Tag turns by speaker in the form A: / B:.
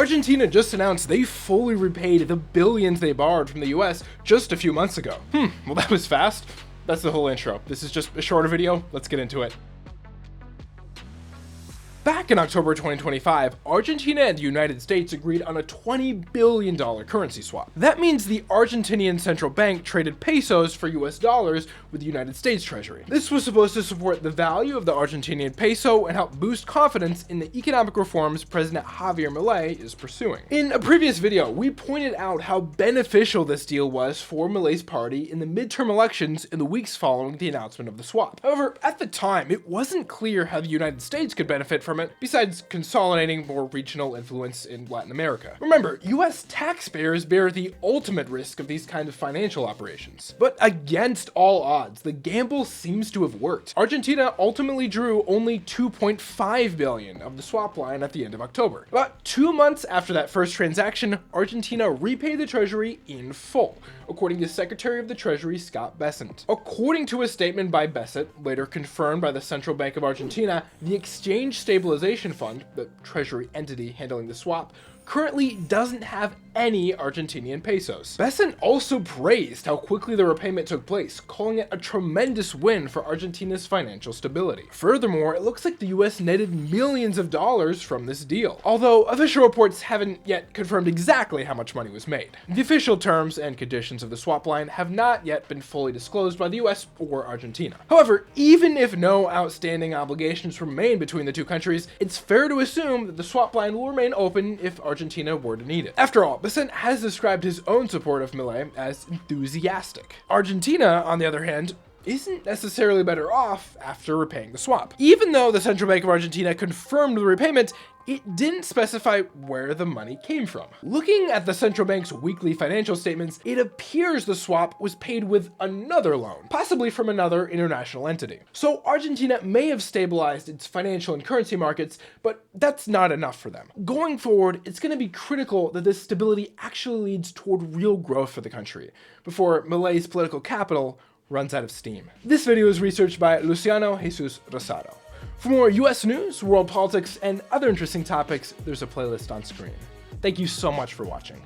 A: Argentina just announced they fully repaid the billions they borrowed from the US just a few months ago. Well, that was fast. That's the whole intro. This is just a shorter video. Let's get into it. Back in October 2025, Argentina and the United States agreed on a $20 billion currency swap. That means the Argentinian central bank traded pesos for US dollars with the United States Treasury. This was supposed to support the value of the Argentinian peso and help boost confidence in the economic reforms President Javier Milei is pursuing. In a previous video, we pointed out how beneficial this deal was for Milei's party in the midterm elections in the weeks following the announcement of the swap. However, at the time, it wasn't clear how the United States could benefit from it, besides consolidating more regional influence in Latin America. Remember, US taxpayers bear the ultimate risk of these kind of financial operations. But against all odds, the gamble seems to have worked. Argentina ultimately drew only $2.5 billion of the swap line at the end of October. About 2 months after that first transaction, Argentina repaid the Treasury in full, according to Secretary of the Treasury Scott Bessent. According to a statement by Bessent, later confirmed by the Central Bank of Argentina, the Exchange Stabilization Fund, the Treasury entity handling the swap, currently doesn't have any Argentinian pesos. Bessent also praised how quickly the repayment took place, calling it a tremendous win for Argentina's financial stability. Furthermore, it looks like the US netted millions of dollars from this deal, although official reports haven't yet confirmed exactly how much money was made. The official terms and conditions of the swap line have not yet been fully disclosed by the US or Argentina. However, even if no outstanding obligations remain between the two countries, it's fair to assume that the swap line will remain open if Argentina were to need it. After all, Bessent has described his own support of Milei as enthusiastic. Argentina, on the other hand, isn't necessarily better off after repaying the swap. Even though the Central Bank of Argentina confirmed the repayment, it didn't specify where the money came from. Looking at the central bank's weekly financial statements, it appears the swap was paid with another loan, possibly from another international entity. So Argentina may have stabilized its financial and currency markets, but that's not enough for them. Going forward, it's going to be critical that this stability actually leads toward real growth for the country, before Milei's political capital runs out of steam. This video was researched by Luciano Jesus Rosado. For more US news, world politics, and other interesting topics, there's a playlist on screen. Thank you so much for watching.